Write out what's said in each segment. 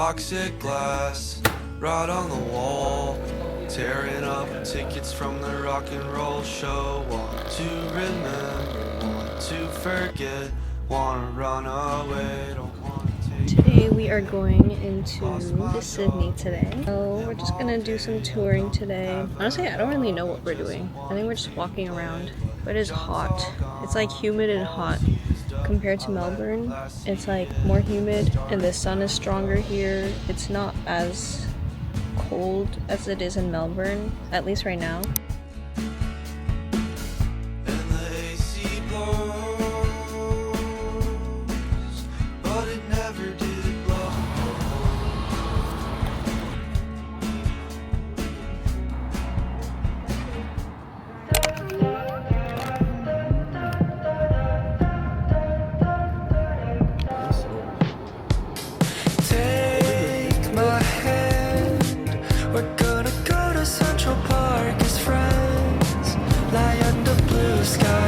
toxic glass right on the wall, tearing up tickets from the rock and roll show. Want to remember, want to forget, wanna run away, don't wanna take. Today we are going into Sydney today. So we're just gonna do some touring today. Honestly, I don't really know what we're doing. I think we're just walking around. But it is hot. It's like humid and hot. Compared to Melbourne, it's like more humid and the sun is stronger here. It's not as cold as it is in Melbourne, at least right now.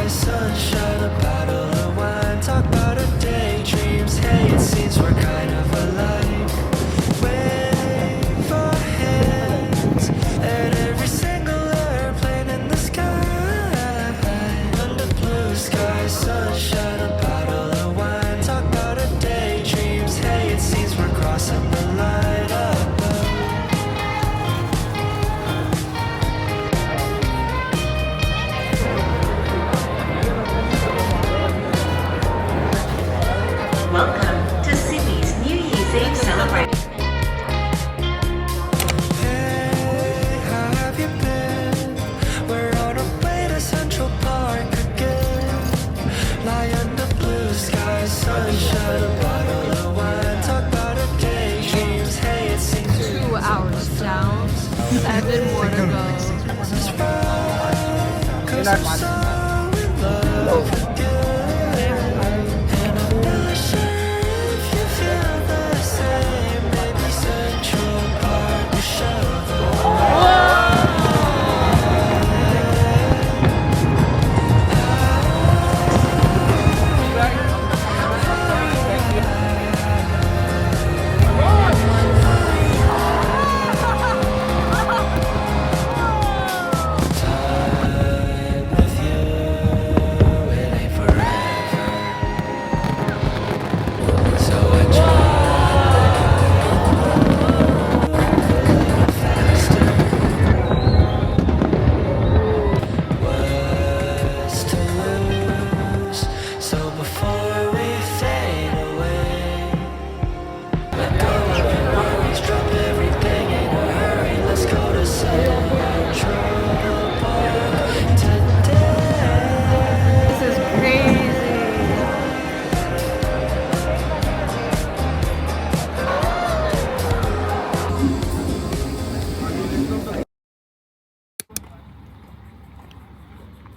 Sunshine, a bottle of wine, talk about our daydreams. Hey, it seems we're kind of alike. Wave our hands at every single airplane in the sky. Under blue skies, sunshine, a bottle of wine, talk about our daydreams. Hey, it seems we're crossing the line up. Welcome to Sydney's New Year's Eve celebration. Hey, how have you been? We're on our way to Central Park again. Lie under blue skies, sunshine, a bottle of wine, talk about our daydreams. Hey, it seems 2 hours down, 7 more to go. this is right, 'cause I'm so in love again. And I'm not sure if you feel the same. Maybe Central Park will show the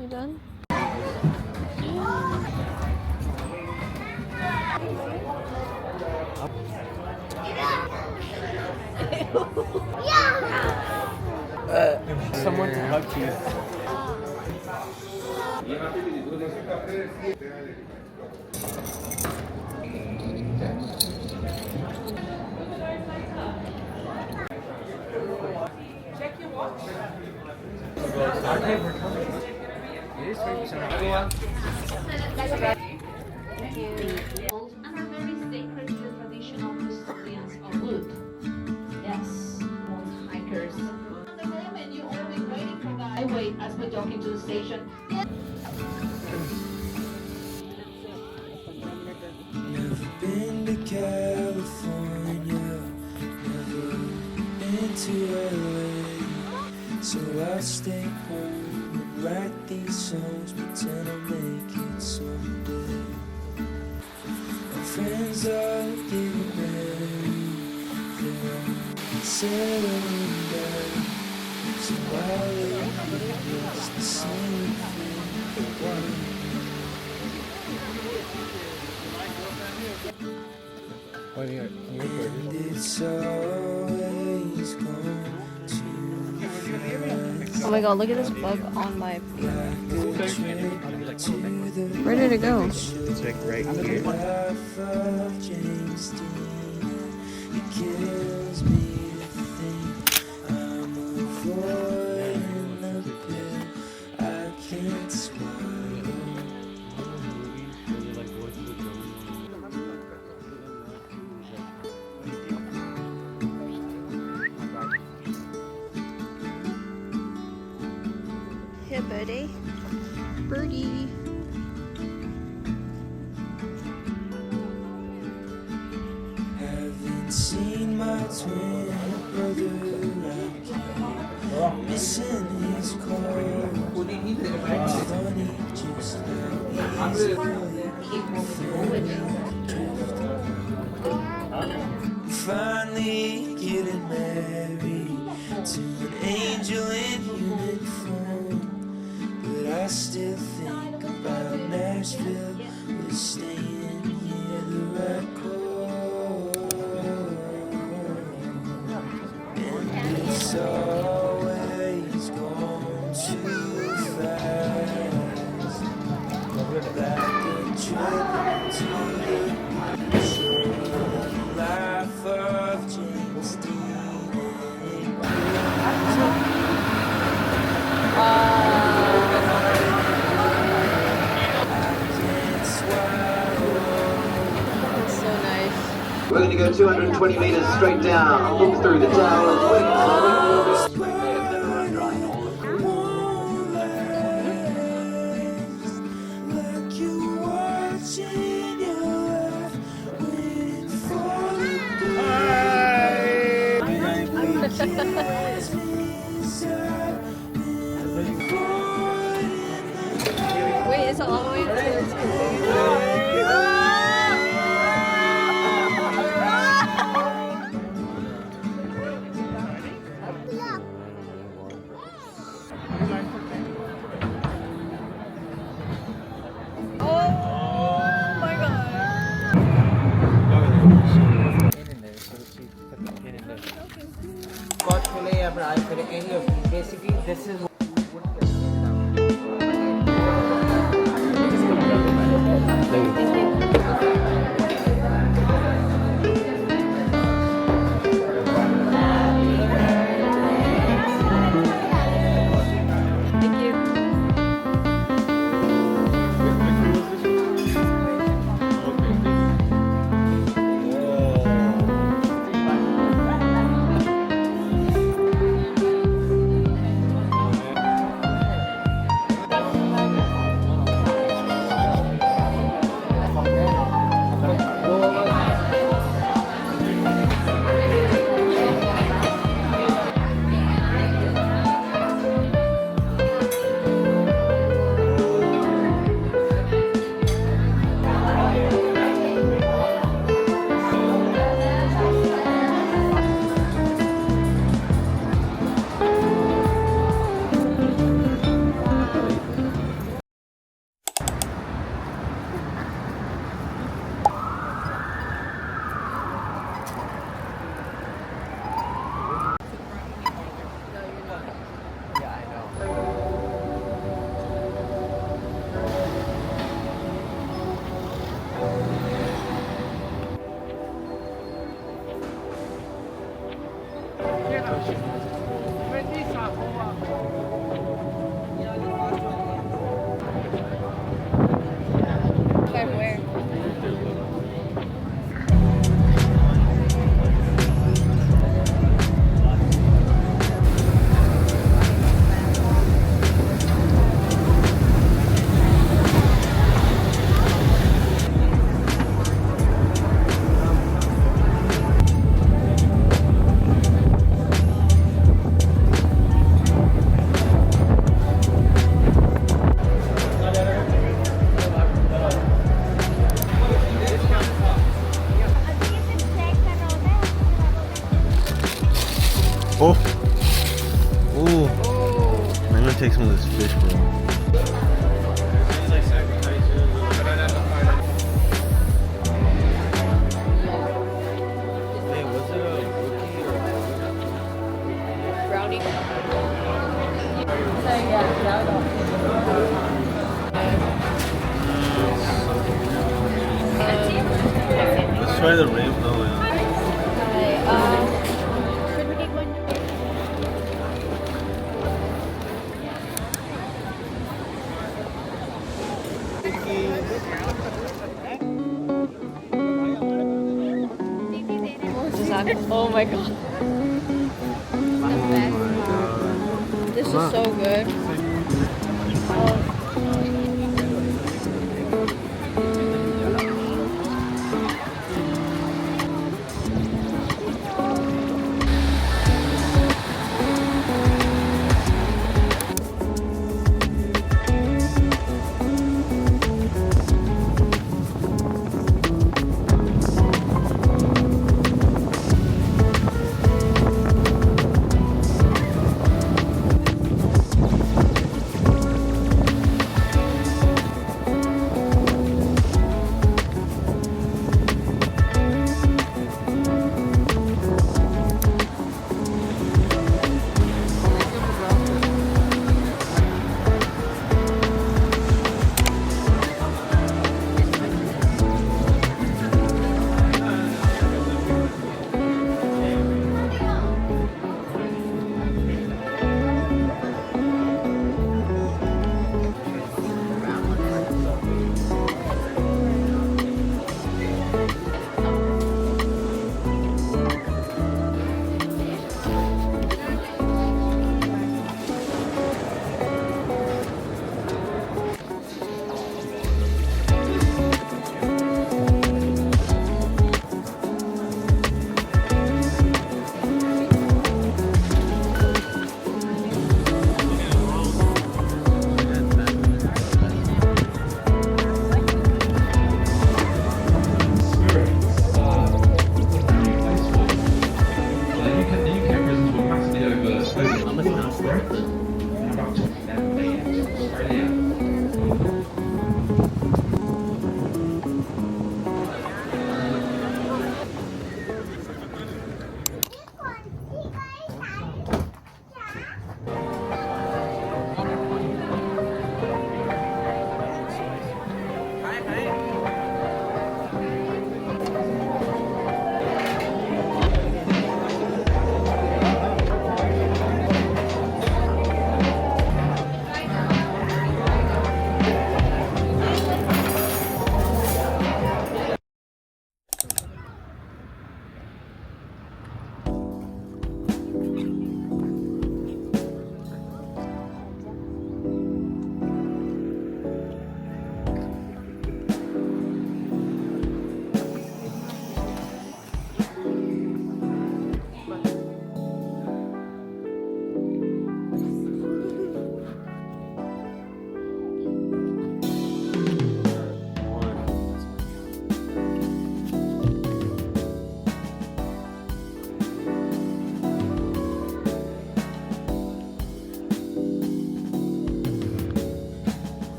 You done? Someone to hug you. Check your watch. Okay, we're coming. It is 3%. Everyone. Thank you. And are very sacred to the traditional custodians of wood. Yes, most hikers. On the moment you all been waiting for that. I wait as we're talking to the station. Never been to California, never been to LA, so I'll stay home and write these songs, pretend I'll make it someday. My friends are getting married, they're settling down, so I'll let just the same thing for one. When you're And it's always going to Oh my god, look at this bug on my feet. Where did it go? It's like right here. James Dean, you kills me to think I'm avoiding the pill I can't swallow. Hey, birdie. Birdie. Haven't seen my twin brother out, missing his call. Funny just how he's finally getting married to an angel in human form. But I still think about Nashville. We're staying here the right call. And it's always gone too fast. Like a trip to the life of James Dean. So nice. We're going to go 220 meters straight down, look through the tower of Like you watching your life, waiting for the Wait, it's all the way up to Basically, this is Thank you. Like where? Oh! Ooh! I'm gonna take some of this fish, bro. Hey, was it a rookie or Brownie. let's try the rainbow. Hi. Oh my god. This is so good.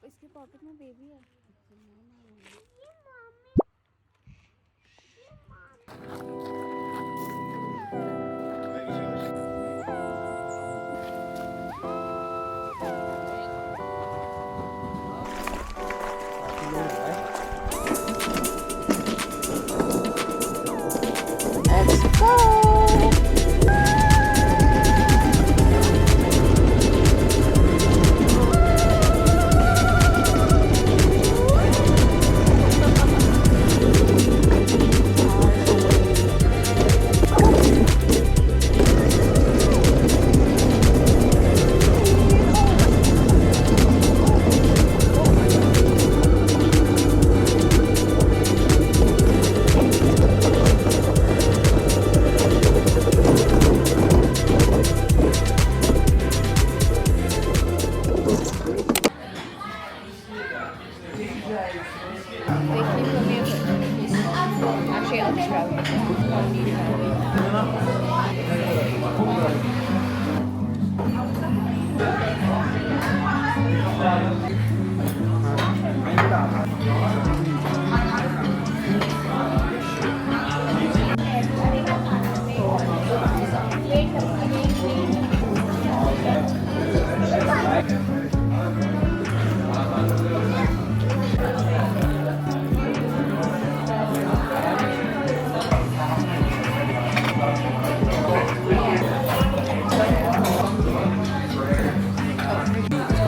इसके pocket में baby है। Let's go!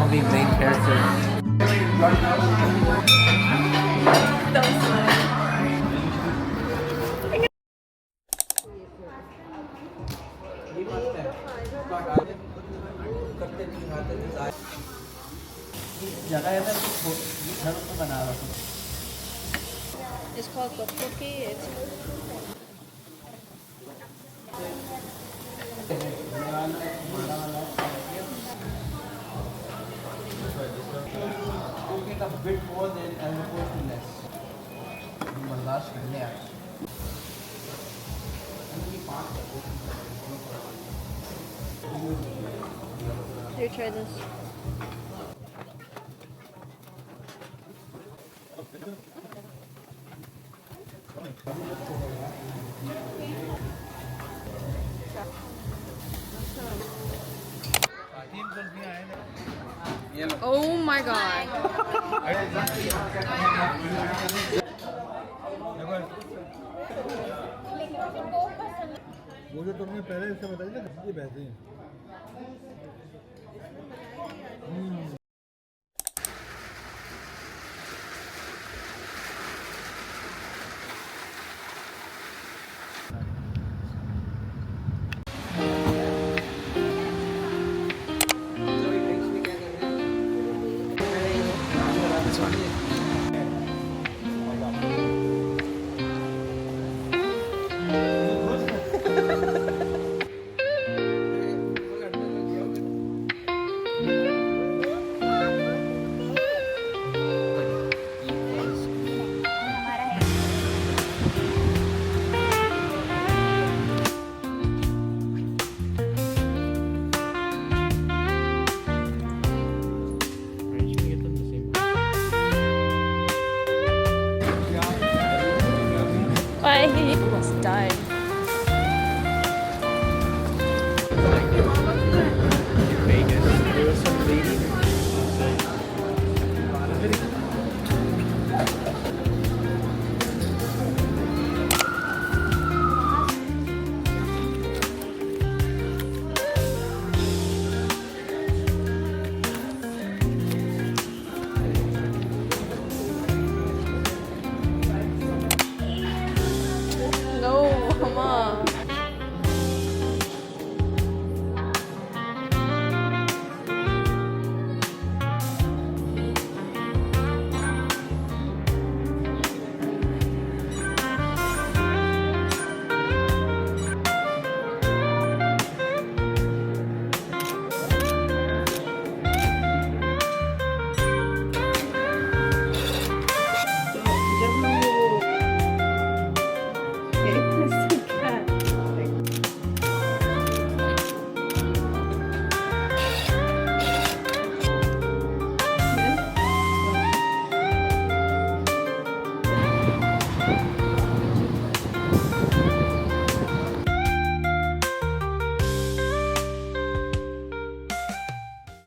I'll be main character. It's called tteokbokki. It's Cook it a bit more than as opposed to less. बर्दाश्त कर ले यार. Here, try this. Oh my god. वो जो तुमने पहले इससे बताई ना ये वैसे ही Bye.